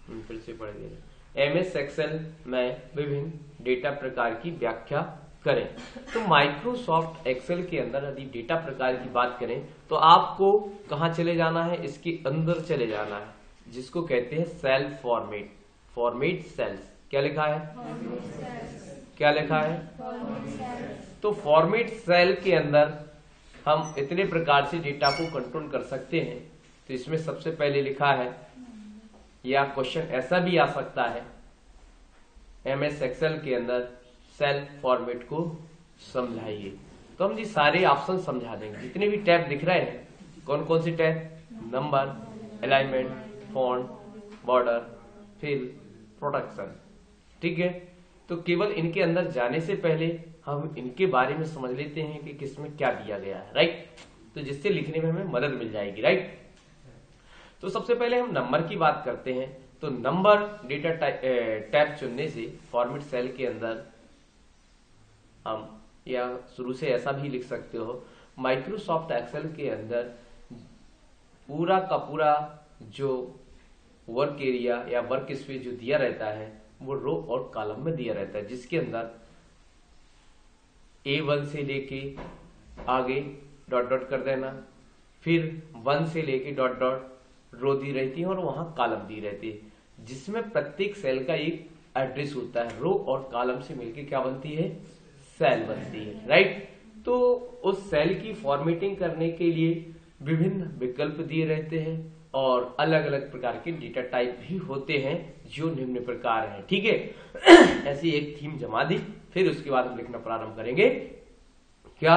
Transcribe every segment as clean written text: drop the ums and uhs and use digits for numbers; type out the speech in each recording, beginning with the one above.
फिर से पढ़ दे MS एक्सेल में विभिन्न डेटा प्रकार की व्याख्या करें। तो माइक्रोसॉफ्ट एक्सेल के अंदर यदि डेटा प्रकार की बात करें तो आपको कहां चले जाना है, इसके अंदर चले जाना है, जिसको कहते हैं सेल फॉर्मेट, फॉर्मेट सेल्स। क्या लिखा है, क्या लिखा है, तो फॉर्मेट सेल के अंदर हम इतने प्रकार से डेटा को कंट्रोल कर सकते हैं। तो इसमें सबसे पहले लिखा है, या क्वेश्चन ऐसा भी आ सकता है, MS एक्सेल के अंदर सेल फॉर्मेट को समझाइए। तो हम जी सारे ऑप्शन समझा देंगे, जितने भी टैब दिख रहे हैं, कौन कौन से tab, number, alignment, font, border, fill, protection, ठीक है। तो केवल इनके अंदर जाने से पहले हम इनके बारे में समझ लेते हैं कि किसमें क्या दिया गया है, राइट। तो जिससे लिखने में हमें मदद मिल जाएगी, राइट। तो सबसे पहले हम नंबर की बात करते हैं। तो नंबर डेटा टैब चुनने से फॉर्मेट सेल के अंदर हम, या शुरू से ऐसा भी लिख सकते हो, माइक्रोसॉफ्ट एक्सेल के अंदर पूरा का पूरा जो वर्क एरिया या वर्क स्पेस जो दिया रहता है वो रो और कॉलम में दिया रहता है, जिसके अंदर A1 से लेके आगे डॉट डॉट कर देना, फिर 1 से लेके डॉट डॉट रो दी रहती है और वहां कॉलम दी रहती है, जिसमें प्रत्येक सेल का एक एड्रेस होता है। रो और कॉलम से मिलके क्या बनती है, सेल बनती है, राइट। तो उस सेल की फॉर्मेटिंग करने के लिए विभिन्न विकल्प दिए रहते हैं और अलग अलग प्रकार के डेटा टाइप भी होते हैं जो निम्न प्रकार हैं, ठीक है। ऐसी एक थीम जमा दी, फिर उसके बाद हम लिखना प्रारंभ करेंगे क्या,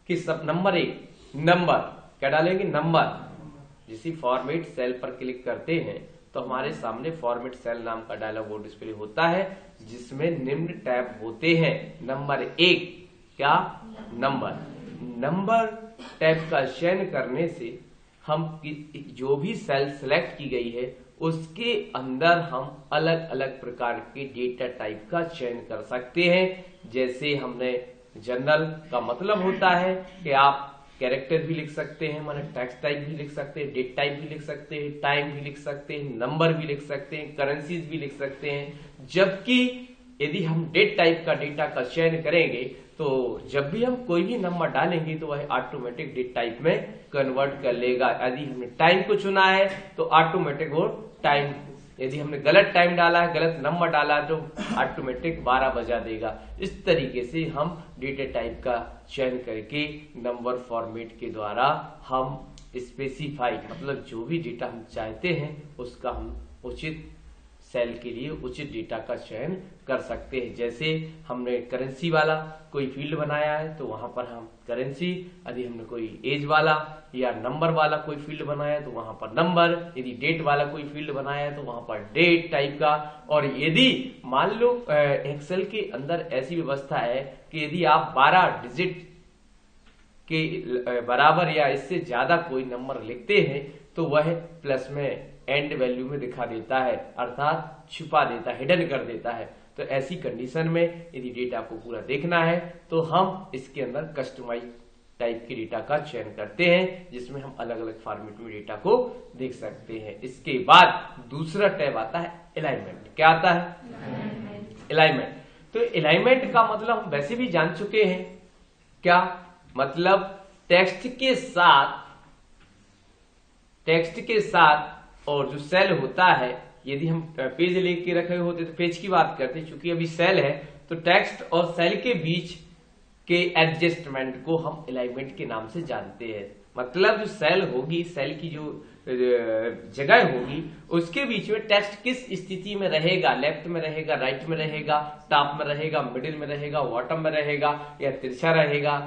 कि सब नंबर 1 नंबर क्या डालेंगे, नंबर। जिस फॉर्मेट सेल पर क्लिक करते हैं तो हमारे सामने फॉर्मेट सेल नाम का डायलॉग बोर्ड डिस्प्ले होता है, जिसमें निम्न टैब होते हैं। नंबर 1 क्या, नंबर। नंबर टैब का चयन करने से हम जो भी सेल सिलेक्ट की गई है उसके अंदर हम अलग अलग प्रकार के डेटा टाइप का चयन कर सकते हैं। जैसे हमने जनरल का मतलब होता है कि आप कैरेक्टर भी लिख सकते हैं, माने टेक्स्ट टाइप भी लिख सकते हैं, डेट टाइप भी लिख सकते हैं, टाइम भी लिख सकते हैं, नंबर भी लिख सकते हैं, करेंसीज भी लिख सकते हैं। जबकि यदि हम डेट टाइप का डेटा का चयन करेंगे तो जब भी हम कोई भी नंबर डालेंगे तो वह ऑटोमेटिक डेट टाइप में कन्वर्ट कर लेगा। यदि हमने टाइम को चुना है तो ऑटोमेटिक वो टाइम, यदि हमने गलत टाइम डाला है, गलत नंबर डाला है, तो ऑटोमेटिक 12 बजा देगा। इस तरीके से हम डेटा टाइप का चयन करके नंबर फॉर्मेट के द्वारा हम स्पेसिफाई, मतलब जो भी डेटा हम चाहते हैं उसका हम उचित सेल के लिए उचित डेटा का चयन कर सकते हैं। जैसे हमने करेंसी वाला कोई फील्ड बनाया है तो वहां पर हम करेंसी, यदि हमने कोई एज वाला या नंबर वाला कोई फील्ड बनाया है तो वहां पर नंबर, यदि डेट वाला कोई फील्ड बनाया है तो वहां पर डेट टाइप का। और यदि मान लो एक्सेल के अंदर ऐसी व्यवस्था है कि यदि आप 12 डिजिट के बराबर या इससे ज्यादा कोई नंबर लिखते हैं तो वह प्लस में एंड वैल्यू में दिखा देता है, अर्थात छुपा देता है, हिडन कर देता है। तो ऐसी कंडीशन में यदि डेटा को पूरा देखना है तो हम इसके अंदर कस्टमाइज टाइप के डेटा का चयन करते हैं, जिसमें हम अलग अलग फॉर्मेट में डेटा को देख सकते हैं। इसके बाद दूसरा टैब आता है अलाइनमेंट। क्या आता है, अलाइनमेंट। तो अलाइनमेंट का मतलब हम वैसे भी जान चुके हैं, क्या मतलब टेक्स्ट के साथ और जो सेल होता है, यदि हम पेज लेके रखे होते तो पेज की बात करते, चूंकि अभी सेल है तो टेक्स्ट और सेल के बीच के एडजस्टमेंट को हम अलाइनमेंट के नाम से जानते हैं। मतलब जो सेल होगी, सेल की जो जगह होगी, उसके बीच में टेक्स्ट किस स्थिति में रहेगा, लेफ्ट में रहेगा, राइट में रहेगा, टॉप में रहेगा, मिडिल में रहेगा, बॉटम में रहेगा या तिरछा रहेगा,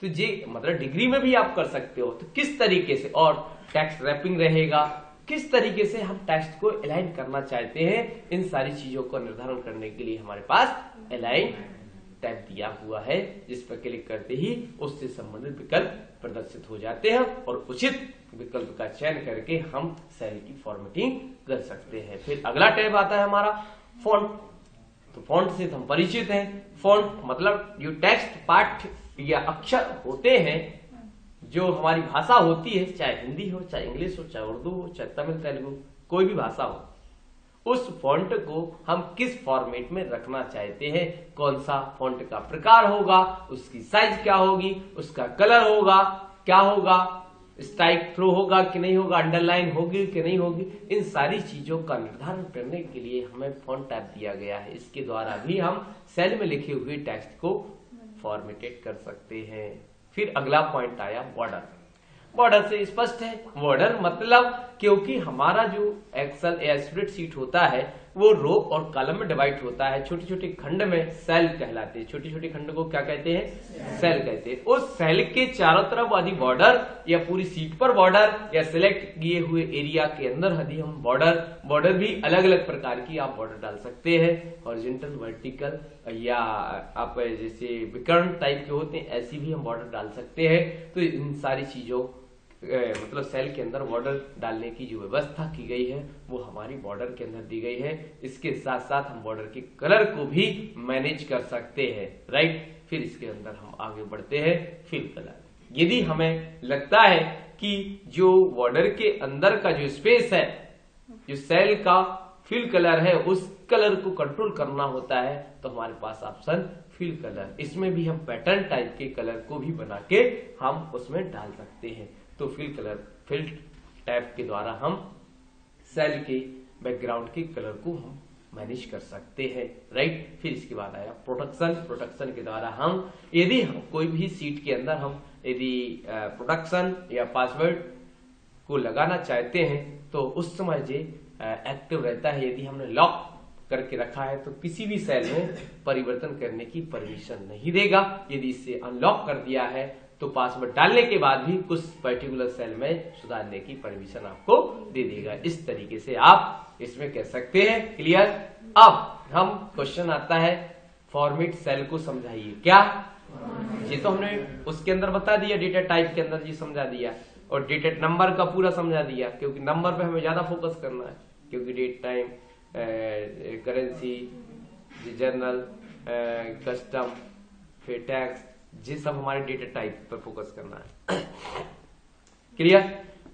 तो ये मतलब डिग्री में भी आप कर सकते हो। तो किस तरीके से, और टेक्स्ट रैपिंग रहेगा, किस तरीके से हम टेक्स्ट को अलाइन करना चाहते हैं, इन सारी चीजों को निर्धारण करने के लिए हमारे पास अलाइन टैब दिया हुआ है, जिस पर क्लिक करते ही उससे संबंधित विकल्प प्रदर्शित हो जाते हैं और उचित विकल्प का चयन करके हम सेल की फॉर्मेटिंग कर सकते हैं। फिर अगला टैब आता है हमारा फॉन्ट। तो फॉन्ट से हम परिचित हैं। फॉन्ट मतलब जो टेक्स्ट पाठ या अक्षर होते हैं, जो हमारी भाषा होती है, चाहे हिंदी हो, चाहे इंग्लिश हो, चाहे उर्दू हो, चाहे तमिल तेलुगु, कोई भी भाषा हो, उस फॉन्ट को हम किस फॉर्मेट में रखना चाहते हैं, कौन सा फॉन्ट का प्रकार होगा, उसकी साइज क्या होगी, उसका कलर होगा क्या होगा, स्ट्राइक थ्रो होगा कि नहीं होगा, अंडरलाइन होगी कि नहीं होगी, इन सारी चीजों का निर्धारण करने के लिए हमें फॉन्ट टाइप दिया गया है। इसके द्वारा भी हम सेल में लिखे हुए टेक्स्ट को फॉर्मेटेड कर सकते हैं। फिर अगला पॉइंट आया बॉर्डर। बॉर्डर से स्पष्ट है, बॉर्डर मतलब क्योंकि हमारा जो एक्सेल या स्प्रेडशीट होता है वो रो और कॉलम में डिवाइड होता है, छोटे छोटे खंड में सेल कहलाते हैं। छोटे छोटे खंड को क्या कहते हैं, सेल कहते हैं। उस सेल के चारों तरफ यदि बॉर्डर या पूरी शीट पर बॉर्डर या सिलेक्ट किए हुए एरिया के अंदर यदि हम बॉर्डर भी अलग अलग प्रकार की आप बॉर्डर डाल सकते हैं, हॉरिजॉन्टल, वर्टिकल या आप जैसे विकर्ण टाइप के होते हैं ऐसी भी हम बॉर्डर डाल सकते हैं। तो इन सारी चीजों मतलब सेल के अंदर बॉर्डर डालने की जो व्यवस्था की गई है वो हमारी बॉर्डर के अंदर दी गई है। इसके साथ साथ हम बॉर्डर के कलर को भी मैनेज कर सकते हैं, राइट। फिर इसके अंदर हम आगे बढ़ते हैं, फिल कलर। यदि हमें लगता है कि जो बॉर्डर के अंदर का जो स्पेस है, जो सेल का फिल कलर है, उस कलर को कंट्रोल करना होता है, तो हमारे पास ऑप्शन फिल कलर। इसमें भी हम पैटर्न टाइप के कलर को भी बना के हम उसमें डाल सकते हैं। तो फिल कलर, फिल टैब के द्वारा हम सेल के बैकग्राउंड के कलर को हम मैनेज कर सकते हैं, राइट। फिर इसके बाद आया प्रोटेक्शन। प्रोटेक्शन के द्वारा हम यदि हम कोई भी सीट के अंदर हम यदि प्रोटेक्शन या पासवर्ड को लगाना चाहते हैं तो उस समय जो एक्टिव रहता है, यदि हमने लॉक करके रखा है तो किसी भी सेल में परिवर्तन करने की परमिशन नहीं देगा। यदि इसे अनलॉक कर दिया है तो पासवर्ड डालने के बाद भी कुछ पर्टिकुलर सेल में सुधारने की परमिशन आपको दे देगा। इस तरीके से आप इसमें कह सकते हैं, क्लियर। अब हम क्वेश्चन आता है फॉर्मेट सेल को समझाइए। क्या ये तो हमने उसके अंदर बता दिया, डेटा टाइप के अंदर जी समझा दिया, और डेटा नंबर का पूरा समझा दिया, क्योंकि नंबर पे हमें ज्यादा फोकस करना है, क्योंकि date time, currency, journal, custom, फिर टैक्स, ये सब हमारे डेटा टाइप पर फोकस करना है, क्लियर।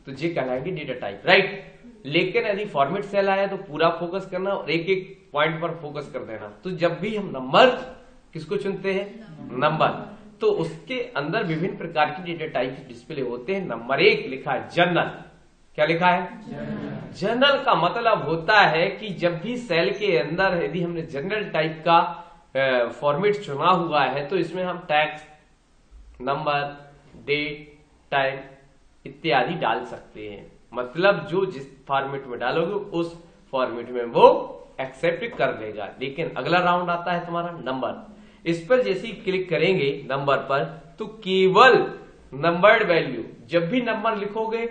तो ये कहलाएंगे डेटा टाइप, राइट। लेकिन यदि फॉर्मेट सेल आया तो पूरा फोकस करना और एक एक पॉइंट पर फोकस कर देना। तो जब भी हम नंबर किसको चुनते हैं, नंबर, तो उसके अंदर विभिन्न प्रकार की डेटा टाइप डिस्प्ले होते हैं। नंबर 1 लिखा है जनरल। क्या लिखा है, जनरल का मतलब होता है कि जब भी सेल के अंदर यदि हमने जनरल टाइप का फॉर्मेट चुना हुआ है तो इसमें हम टैक्स, नंबर, डेट, टाइम इत्यादि डाल सकते हैं। मतलब जो जिस फॉर्मेट में डालोगे उस फॉर्मेट में वो एक्सेप्ट कर लेगा। लेकिन अगला राउंड आता है तुम्हारा नंबर। इस पर जैसे ही क्लिक करेंगे नंबर पर तो केवल नंबर्ड वैल्यू, जब भी नंबर लिखोगे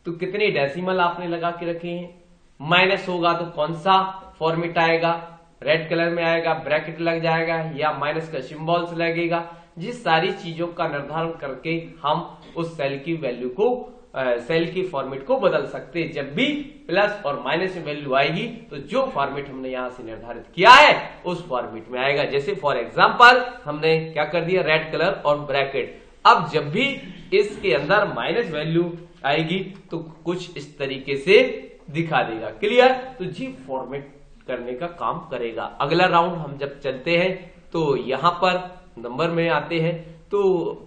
तो कितने डेसिमल आपने लगा के रखे हैं, माइनस होगा तो कौन सा फॉर्मेट आएगा, रेड कलर में आएगा, ब्रैकेट लग जाएगा या माइनस का सिंबल्स लगेगा। जिस सारी चीजों का निर्धारण करके हम उस सेल की वैल्यू को, सेल की फॉर्मेट को बदल सकते हैं। जब भी प्लस और माइनस में वैल्यू आएगी तो जो फॉर्मेट हमने यहां से निर्धारित किया है उस फॉर्मेट में आएगा। जैसे फॉर एग्जांपल हमने क्या कर दिया, रेड कलर और ब्रैकेट। अब जब भी इसके अंदर माइनस वैल्यू आएगी तो कुछ इस तरीके से दिखा देगा, क्लियर। तो जी फॉर्मेट करने का काम करेगा। अगला राउंड हम जब चलते हैं तो यहां पर नंबर में आते हैं तो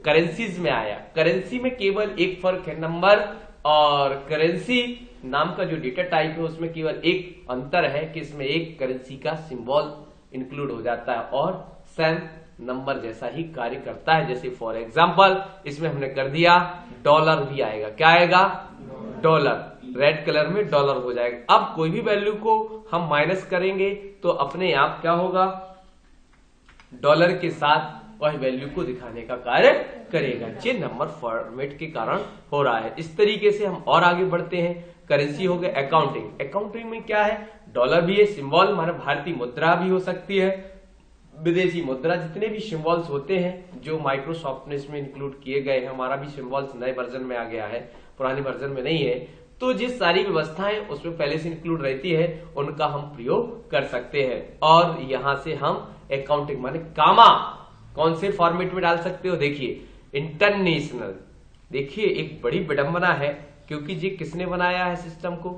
करेंसीज में आया। करेंसी में केवल एक फर्क है, नंबर और करेंसी नाम का जो डेटा टाइप है उसमें केवल एक अंतर है कि इसमें एक करेंसी का सिंबल इंक्लूड हो जाता है और सेम नंबर जैसा ही कार्य करता है। जैसे फॉर एग्जांपल इसमें हमने कर दिया डॉलर भी आएगा। क्या आएगा, डॉलर, रेड कलर में डॉलर हो जाएगा। अब कोई भी वैल्यू को हम माइनस करेंगे तो अपने आप क्या होगा, डॉलर के साथ वह वैल्यू को दिखाने का कार्य करेगा। ये नंबर फॉर्मेट के कारण हो रहा है। इस तरीके से हम और आगे बढ़ते हैं। करेंसी हो गया। अकाउंटिंग, अकाउंटिंग में क्या है, डॉलर भी है, सिंबल हमारा भारतीय मुद्रा भी हो सकती है, विदेशी मुद्रा, जितने भी सिंबल्स होते हैं जो माइक्रोसॉफ्ट ने इसमें इंक्लूड किए गए हैं। हमारा भी सिंबल्स नए वर्जन में आ गया है, पुराने वर्जन में नहीं है। तो जिस सारी व्यवस्थाएं उसमें पहले से इंक्लूड रहती है उनका हम प्रयोग कर सकते हैं। और यहां से हम अकाउंटिंग माने कामा कौन से फॉर्मेट में डाल सकते हो, देखिए इंटरनेशनल। देखिए एक बड़ी विडंबना है क्योंकि ये किसने बनाया है सिस्टम को,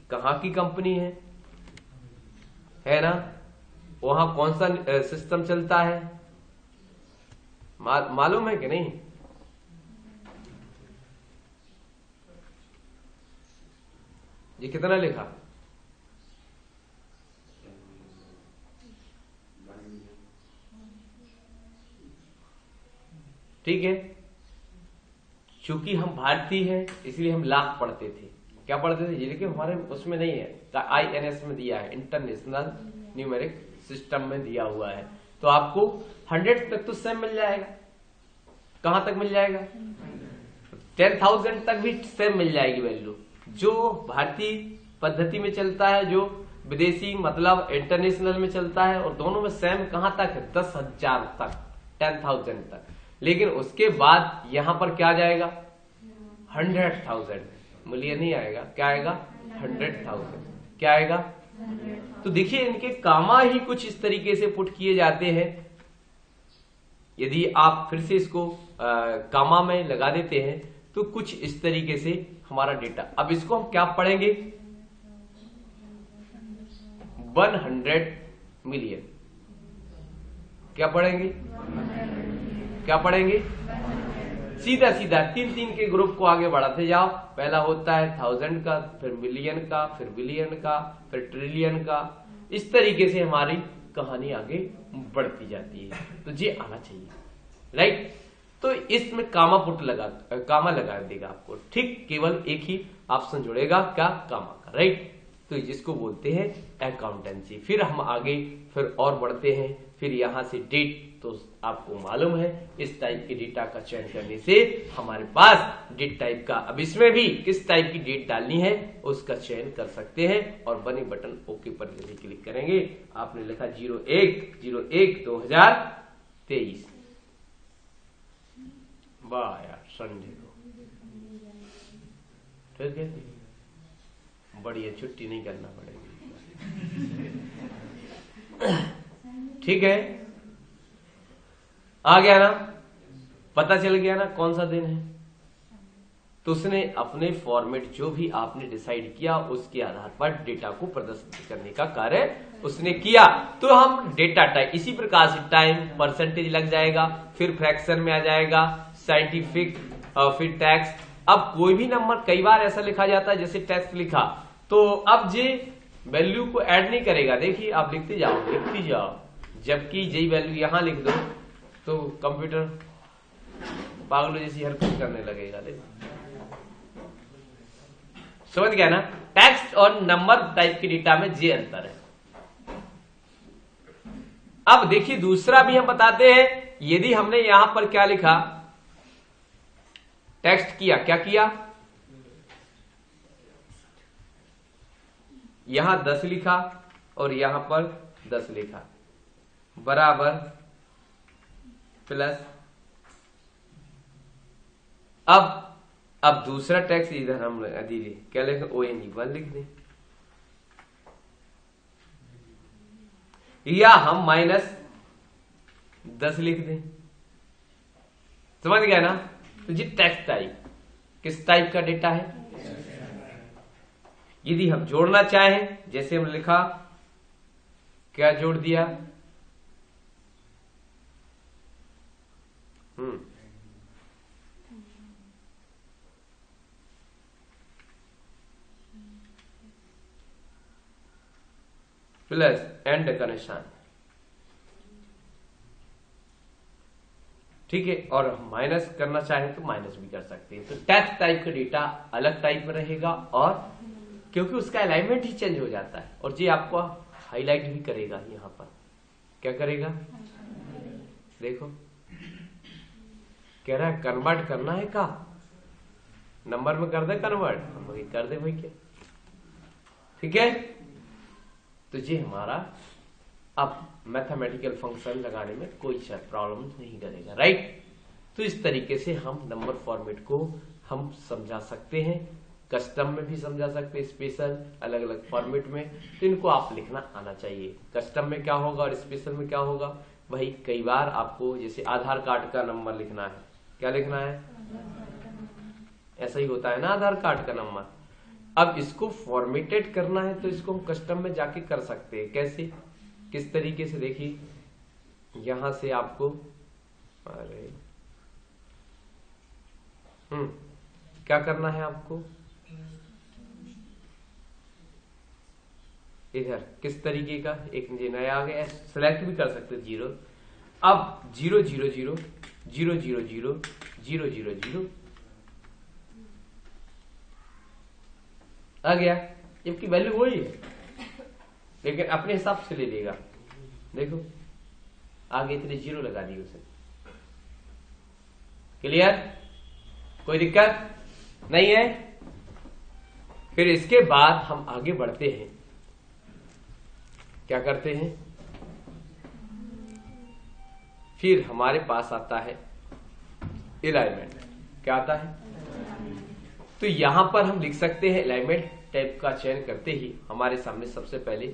कहाँ की कंपनी है ना, वहां कौन सा सिस्टम चलता है, मालूम है कि नहीं? ये कितना लिखा? ठीक है, चूंकि हम भारतीय हैं इसलिए हम लाख पढ़ते थे। क्या पढ़ते थे? ये देखिए हमारे उसमें नहीं है, INS में दिया है, इंटरनेशनल न्यूमेरिक सिस्टम में दिया हुआ है। तो आपको 100 तक तो सेम मिल जाएगा। कहां तक मिल जाएगा? 10,000 तक भी सेम मिल जाएगी वैल्यू। जो भारतीय पद्धति में चलता है, जो विदेशी मतलब इंटरनेशनल में चलता है, और दोनों में सेम कहां तक है? 10,000 तक, 10,000 तक। लेकिन उसके बाद यहां पर क्या जाएगा? 100,000। मिलियन नहीं आएगा, क्या आएगा? 100,000। क्या आएगा? तो देखिए इनके कामा ही कुछ इस तरीके से पुट किए जाते हैं। यदि आप फिर से इसको कामा में लगा देते हैं तो कुछ इस तरीके से हमारा डेटा। अब इसको हम क्या पढ़ेंगे? 100 मिलियन। क्या पढ़ेंगे? क्या पढ़ेंगे? सीधा सीधा 3-3 के ग्रुप को आगे बढ़ाते जाओ। पहला होता है 1000 का, फिर मिलियन का, फिर बिलियन का, फिर ट्रिलियन का। इस तरीके से हमारी कहानी आगे बढ़ती जाती है। तो ये आना चाहिए, राइट? तो इसमें कामा लगा देगा आपको, ठीक? केवल एक ही ऑप्शन जुड़ेगा, क्या? कामा का, राइट? तो जिसको बोलते हैं अकाउंटेंसी। फिर हम आगे फिर और बढ़ते हैं। फिर यहां से डेट, तो आपको मालूम है इस टाइप के डेटा का चयन करने से हमारे पास डेट टाइप का, अब इसमें भी किस टाइप की डेट डालनी है उसका चयन कर सकते हैं। और बने बटन ओके पर जैसे क्लिक करेंगे, आपने लिखा 01/01/2023। वाह यार, संडे को, ठीक है, बढ़िया, छुट्टी नहीं करना पड़ेगी। ठीक है, आ गया ना? पता चल गया ना कौन सा दिन है? तो उसने अपने फॉर्मेट जो भी आपने डिसाइड किया उसके आधार पर डेटा को प्रदर्शित करने का कार्य उसने किया। तो हम डेटा टाइप इसी प्रकार से टाइम, परसेंटेज लग जाएगा, फिर फ्रैक्शन में आ जाएगा, साइंटिफिक, फिर टैक्स। अब कोई भी नंबर कई बार ऐसा लिखा जाता है जैसे टैक्स लिखा, तो अब ये वैल्यू को ऐड नहीं करेगा। देखिए आप लिखते जाओ, जबकि यही वैल्यू यहां लिख दो तो कंप्यूटर पागलों जैसी हरकत करने लगेगा। समझ गया ना? टेक्स्ट और नंबर टाइप के डेटा में ये अंतर है। अब देखिए दूसरा भी हम बताते हैं। यदि हमने यहां पर क्या लिखा, टेक्स्ट किया, क्या किया, यहां 10 लिखा और यहां पर 10 लिखा, बराबर प्लस। अब दूसरा टेक्स्ट इधर हम दीजिए, क्या लिखें? ONE1 लिख दें, या हम -10 लिख दें। समझ गया ना? तो जी टेक्स्ट टाइप किस टाइप का डेटा है? यदि हम जोड़ना चाहें, जैसे हम लिखा, क्या जोड़ दिया, प्लस एंड का निशान, ठीक है। और माइनस करना चाहें तो माइनस भी कर सकते हैं। तो टेक्स्ट टाइप का डेटा अलग टाइप में रहेगा, और क्योंकि उसका अलाइनमेंट ही चेंज हो जाता है, और ये आपको हाईलाइट भी करेगा। यहां पर क्या करेगा, देखो कह रहा है कन्वर्ट करना है, का नंबर में कर दे कन्वर्ट, हम वही कर दे भाई, क्या ठीक है। तो ये हमारा अब मैथमेटिकल फंक्शन लगाने में कोई प्रॉब्लम नहीं करेगा, राइट। तो इस तरीके से हम नंबर फॉर्मेट को हम समझा सकते हैं, कस्टम में भी समझा सकते हैं, स्पेशल, अलग अलग फॉर्मेट में। तो इनको आप लिखना आना चाहिए। कस्टम में क्या होगा और स्पेशल में क्या होगा, वही कई बार आपको जैसे आधार कार्ड का नंबर लिखना है, क्या लिखना है, ऐसा ही होता है ना आधार कार्ड का नंबर। अब इसको फॉर्मेटेड करना है तो इसको हम कस्टम में जाके कर सकते हैं। कैसे, किस तरीके से, देखिए यहां से आपको क्या करना है आपको, इधर किस तरीके का एक नया आ गया, सेलेक्ट भी कर सकते 0। अब 0 0 0 0 0 0 0 0 0 आ गया, जबकि वैल्यू वही है लेकिन अपने हिसाब से ले लेगा। देखो आगे इतने 0 लगा दिए उसे। क्लियर, कोई दिक्कत नहीं है। फिर इसके बाद हम आगे बढ़ते हैं, क्या करते हैं, फिर हमारे पास आता है अलाइनमेंट। क्या आता है, तो यहां पर हम लिख सकते हैं अलाइनमेंट टैब का चयन करते ही हमारे सामने सबसे पहले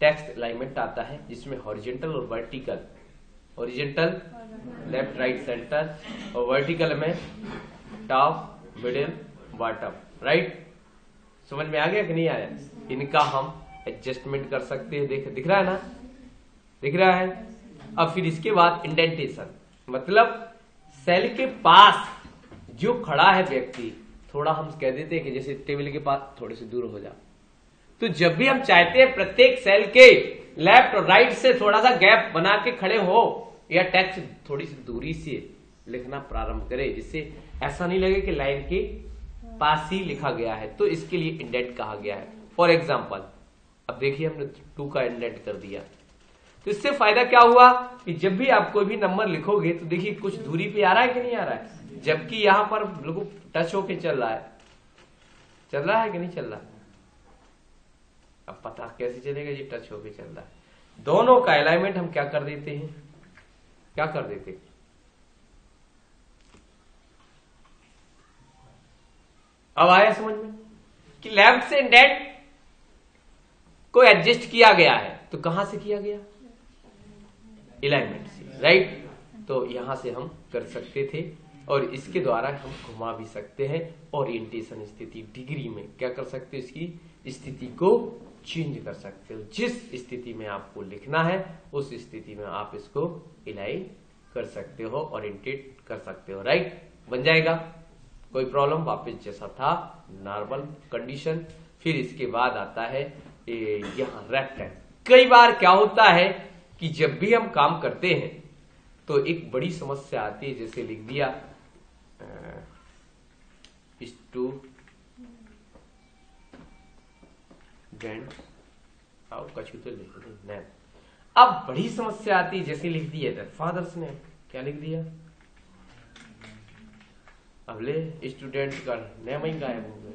टेक्स्ट अलाइनमेंट आता है, जिसमें हॉरिजॉन्टल और vertical, horizontal left right centre और वर्टिकल में टॉप मिडिल बॉटम राइट। समझ में आ गया कि नहीं आया, इनका हम एडजस्टमेंट कर सकते हैं। दिख रहा है ना, दिख रहा है। अब फिर इसके बाद इंडेंटेशन, मतलब सेल के पास जो खड़ा है व्यक्ति, थोड़ा हम कह देते हैं कि जैसे टेबल के पास थोड़े से दूर हो जाओ, तो जब भी हम चाहते हैं प्रत्येक सेल के लेफ्ट और राइट से थोड़ा सा गैप बना के खड़े हो या टेक्स्ट थोड़ी सी दूरी से लिखना प्रारंभ करे, जिससे ऐसा नहीं लगे कि लाइन के पास ही लिखा गया है, तो इसके लिए इंडेंट कहा गया है। फॉर एग्जाम्पल अब देखिए हमने 2 का इंडेंट कर दिया, तो इससे फायदा क्या हुआ कि जब भी आप कोई भी नंबर लिखोगे तो देखिए कुछ दूरी पे आ रहा है कि नहीं आ रहा है, जबकि यहां पर बिल्कुल टच होके चल रहा है, चल रहा है कि नहीं चल रहा है। अब पता कैसे चलेगा जी, टच होके चल रहा है। दोनों का अलाइनमेंट हम क्या कर देते हैं, क्या कर देते हैं, अब आया समझ में कि लेफ्ट से इंडेंट को एडजस्ट किया गया है, तो कहां से किया गया, अलाइनमेंट से राइट। तो यहां से हम कर सकते थे और इसके द्वारा हम घुमा भी सकते हैं, ओरिएंटेशन स्थिति डिग्री में क्या कर सकते हो, इसकी स्थिति को चेंज कर सकते हो। जिस स्थिति में आपको लिखना है उस स्थिति में आप इसको अलाइन कर सकते हो, ओरिएंटेट कर सकते हो राइट। बन जाएगा, कोई प्रॉब्लम, वापस जैसा था नॉर्मल कंडीशन। फिर इसके बाद आता है यहां रेक्टेंगल। कई बार क्या होता है कि जब भी हम काम करते हैं तो एक बड़ी समस्या आती है, जैसे लिख दिया स्टूडेंट, कछु तो लिख नेम। अब बड़ी समस्या आती है, जैसे लिख दिया फादर्स नेम, क्या लिख दिया, अब ले स्टूडेंट का नेम ही गायब हो गया,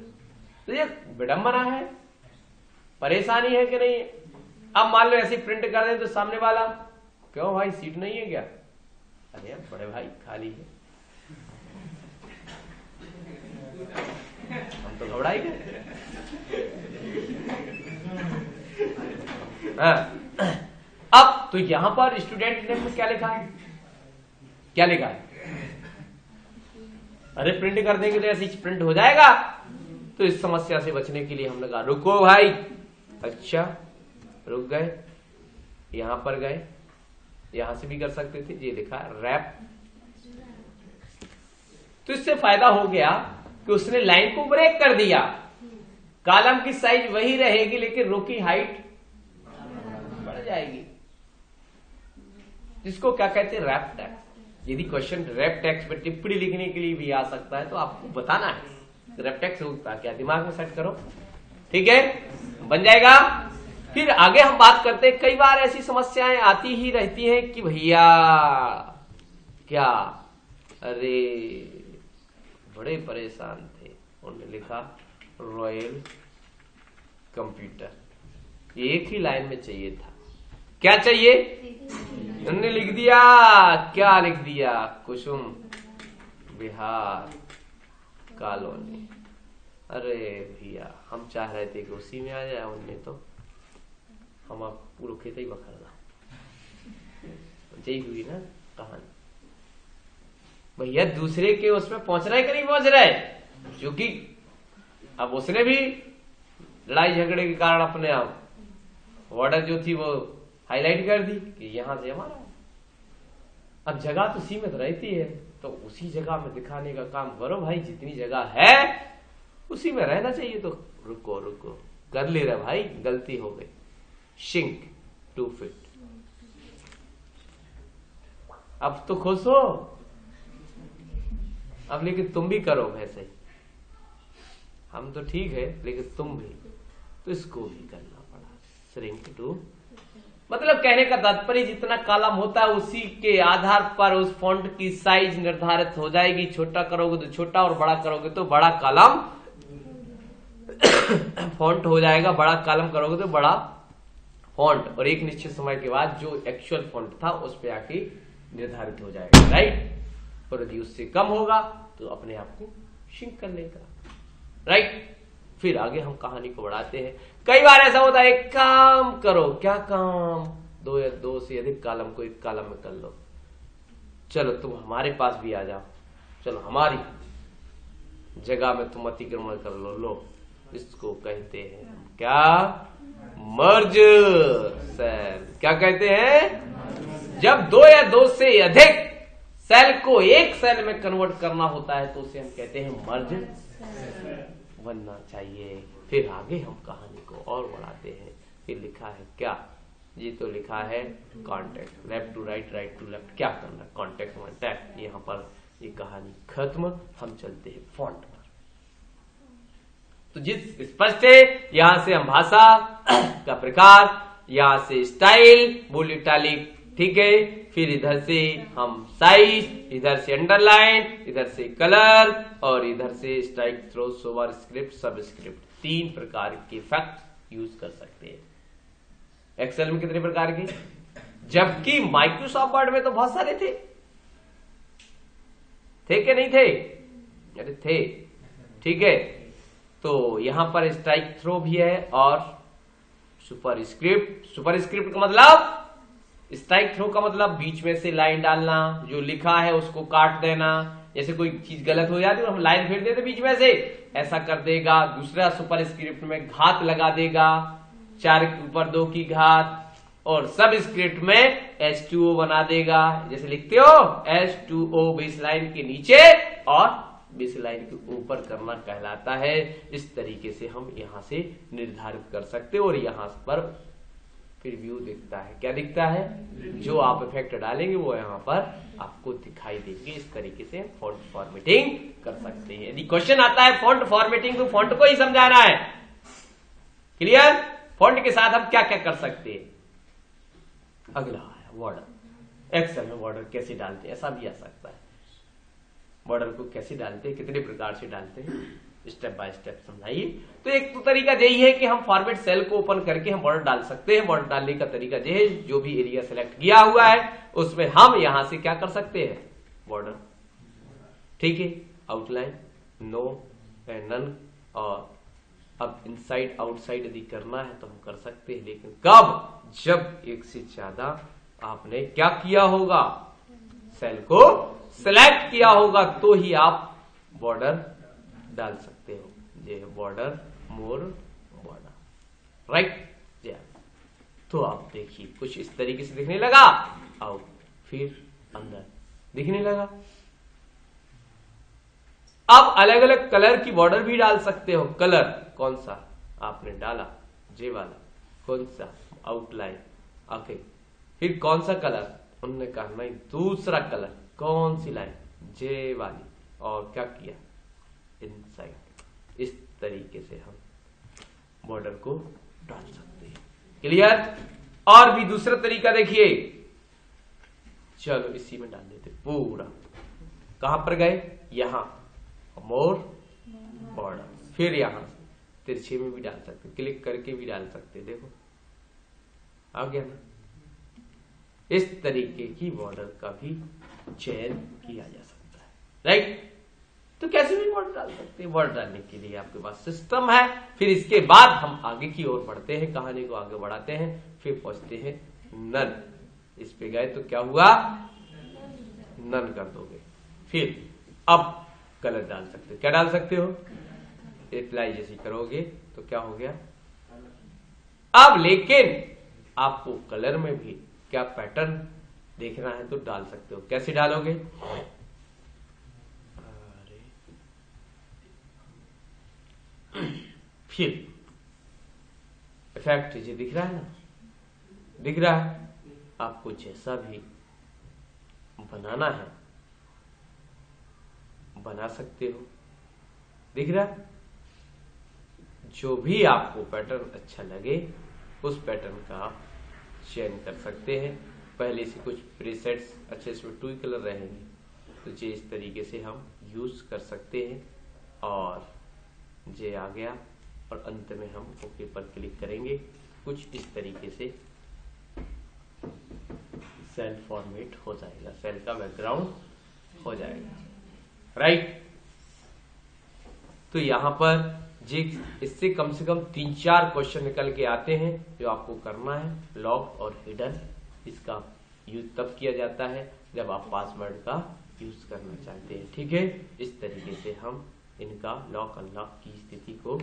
तो ये विडंबना है, परेशानी है कि नहीं। अब मान लो ऐसे प्रिंट कर दे तो सामने वाला, क्यों भाई सीट नहीं है क्या, अरे बड़े भाई खाली है, हम तो घबराई गए। अब तो यहां पर स्टूडेंट नेम में क्या लिखा है, क्या लिखा है, अरे प्रिंट कर देंगे तो ऐसे प्रिंट हो जाएगा। तो इस समस्या से बचने के लिए हमने कहा रुको भाई, अच्छा रुक गए, यहां पर गए, यहां से भी कर सकते थे, ये लिखा रैप। तो इससे फायदा हो गया कि उसने लाइन को ब्रेक कर दिया, कॉलम की साइज वही रहेगी लेकिन रो की हाइट बढ़ जाएगी, जिसको क्या कहते हैं रैप टैक्स। यदि क्वेश्चन रैप टैक्स में टिप्पणी लिखने के लिए भी आ सकता है तो आपको बताना है रैप टैक्स होता क्या, दिमाग में सेट करो, ठीक है, बन जाएगा। फिर आगे हम बात करते हैं, कई बार ऐसी समस्याएं आती ही रहती हैं कि भैया क्या, अरे बड़े परेशान थे, उन्होंने लिखा रॉयल कंप्यूटर, एक ही लाइन में चाहिए था, क्या चाहिए, उन्होंने लिख दिया, क्या लिख दिया, कुसुम विहार कॉलोनी। अरे भैया हम चाह रहे थे कि उसी में आ जाए, उनमें तो हम आप पूरा खेत ही बखरना, यही हुई ना कहानी। भैया दूसरे के उसमें पहुंच रहा है कि नहीं पहुंच रहा है, क्योंकि अब उसने भी लड़ाई झगड़े के कारण अपने आप बॉर्डर जो थी वो हाईलाइट कर दी कि यहां से हमारा। अब जगह तो सीमित रहती है, तो उसी जगह में दिखाने का काम करो भाई। जितनी जगह है उसी में रहना चाहिए। तो रुको रुको कर ले रहा भाई, गलती हो गई। Shrink 2 feet. अब तो खुश हो, अब लेकिन तुम भी करो वैसे ही। हम तो ठीक है लेकिन तुम भी, तो इसको भी करना पड़ा। श्रिंक टू, मतलब कहने का तात्पर्य जितना कॉलम होता है उसी के आधार पर उस फॉन्ट की साइज निर्धारित हो जाएगी। छोटा करोगे तो छोटा और बड़ा करोगे तो बड़ा कॉलम फॉन्ट हो जाएगा, बड़ा कॉलम करोगे तो बड़ा फॉन्ट, और एक निश्चित समय के बाद जो एक्चुअल फॉन्ट था उस पे आके निर्धारित हो जाएगा, राइट। और यदि उससे कम होगा तो अपने आप को श्रिंक कर लेगा, राइट। फिर आगे हम कहानी को बढ़ाते हैं। कई बार ऐसा होता है, एक काम करो, क्या काम, 2 या 2 से अधिक कॉलम को एक कॉलम में कर लो। चलो तुम हमारे पास भी आ जाओ, चलो हमारी जगह में तुम अतिक्रमण कर लो। लो, इसको कहते हैं क्या, मर्ज सेल। क्या कहते हैं, जब 2 या 2 से अधिक सेल को एक सेल में कन्वर्ट करना होता है तो उसे हम कहते हैं मर्ज बनना चाहिए। फिर आगे हम कहानी को और बढ़ाते हैं। फिर लिखा है क्या, ये तो लिखा है context, left to right, right to left. क्या करना, कॉन्टेक्ट कॉन्टैक्ट। यहाँ पर ये कहानी खत्म। हम चलते हैं फॉन्ट पर। तो जिस स्पष्ट है, यहां से हम भाषा का प्रकार, यहां से स्टाइल, बोल्ड इटैलिक, ठीक है। फिर इधर से हम साइज, इधर से अंडरलाइन, इधर से कलर, और इधर से स्ट्राइक थ्रो, सुपर स्क्रिप्ट, सब स्क्रिप्ट। 3 प्रकार के इफेक्ट यूज कर सकते हैं। एक्सेल में कितने प्रकार के, जबकि माइक्रोसॉफ्ट वर्ड में तो बहुत सारे थे कि नहीं थे, अरे थे, ठीक है। तो यहां पर स्ट्राइक थ्रो भी है और सुपर स्क्रिप्ट। सुपर स्क्रिप्ट का मतलब, स्ट्राइक थ्रो का मतलब बीच में से लाइन डालना, जो लिखा है उसको काट देना। जैसे कोई चीज गलत हो जाती है हम लाइन फेर देते बीच में से, ऐसा कर देगा। दूसरा सुपर स्क्रिप्ट में घात लगा देगा, 4 के ऊपर 2 की घात। और सब स्क्रिप्ट में H2O बना देगा। जैसे लिखते हो H2O बेस लाइन के नीचे और बेस लाइन के ऊपर करना कहलाता है। इस तरीके से हम यहां से निर्धारित कर सकते हो। और यहां पर फिर व्यू दिखता है, क्या दिखता है, जो आप इफेक्ट डालेंगे वो यहाँ पर आपको दिखाई देंगे। इस तरीके से फॉन्ट फॉर्मेटिंग कर सकते हैं। यदि क्वेश्चन आता है फॉन्ट फॉर्मेटिंग, तो फॉन्ट को ही समझाना है, क्लियर। फॉन्ट के साथ हम क्या क्या कर सकते हैं। अगला है बॉर्डर। एक्सेल में बॉर्डर कैसे डालते हैं, ऐसा भी आ सकता है। बॉर्डर को कैसे डालते हैं, कितने प्रकार से डालते हैं, स्टेप बाय स्टेप समझाइए। तो एक तो तरीका यही है कि हम फॉर्मेट सेल को ओपन करके हम बॉर्डर डाल सकते हैं। बॉर्डर डालने का तरीका यह है, जो भी एरिया सेलेक्ट किया हुआ है उसमें हम यहां से क्या कर सकते हैं, बॉर्डर, ठीक है। Outline, no and none. और अब इनसाइड आउटसाइड यदि करना है तो हम कर सकते हैं, लेकिन कब, जब एक से ज्यादा आपने क्या किया होगा, सेल को सिलेक्ट किया होगा, तो ही आप बॉर्डर डाल सकते हो। ये बॉर्डर, मोर बॉर्डर, राइट। तो आप देखिए कुछ इस तरीके से दिखने लगा, आउट, फिर अंदर दिखने लगा। अब अलग अलग कलर की बॉर्डर भी डाल सकते हो। कलर कौन सा आपने डाला, जे वाला, कौन सा, आउटलाइन, ओके। फिर कौन सा कलर, उन्होंने कहा नहीं दूसरा कलर, कौन सी लाइन, जे वाली, और क्या किया, इनसाइड। इस तरीके से हम बॉर्डर को डाल सकते हैं, क्लियर। और भी दूसरा तरीका देखिए, चलो इसी में डाल देते पूरा। कहां पर गए, यहां मोर बॉर्डर, फिर यहां तिरछे में भी डाल सकते, क्लिक करके भी डाल सकते, देखो आ गया ना। इस तरीके की बॉर्डर का भी चयन किया जा सकता है, राइट। तो कैसे भी बॉर्डर डाल सकते हैं। बॉर्डर डालने के लिए आपके पास सिस्टम है। फिर इसके बाद हम आगे की ओर बढ़ते हैं, कहानी को आगे बढ़ाते हैं। फिर पहुंचते हैं नन। इस पे गए तो क्या हुआ, नन कर दोगे। फिर अब कलर डाल सकते हो, क्या डाल सकते हो, अप्लाई जैसे करोगे तो क्या हो गया, अब लेकिन आपको कलर में भी क्या पैटर्न देखना है तो डाल सकते हो। कैसे डालोगे? फिर इफेक्ट ये दिख रहा है ना, दिख रहा है। आपको जैसा भी बनाना है बना सकते हो, दिख रहा है। जो भी आपको पैटर्न अच्छा लगे उस पैटर्न का आप चयन कर सकते हैं। पहले से कुछ प्रीसेट्स अच्छे इसमें 2 कलर रहेंगे तो ये इस तरीके से हम यूज कर सकते हैं। और ये आ गया और अंत में हम ओके पर क्लिक करेंगे। कुछ इस तरीके से सेल फॉर्मेट हो जाएगा, सेल का बैकग्राउंड हो जाएगा, राइट। तो यहां पर जी इससे कम से कम 3-4 क्वेश्चन निकल के आते हैं जो आपको करना है। लॉक और हिडन इसका यूज तब किया जाता है जब आप पासवर्ड का यूज करना चाहते हैं, ठीक है। इस तरीके से हम इनका लॉक अनलॉक की स्थिति को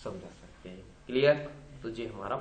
समझा सकते हैं। क्लियर? तो ये हमारा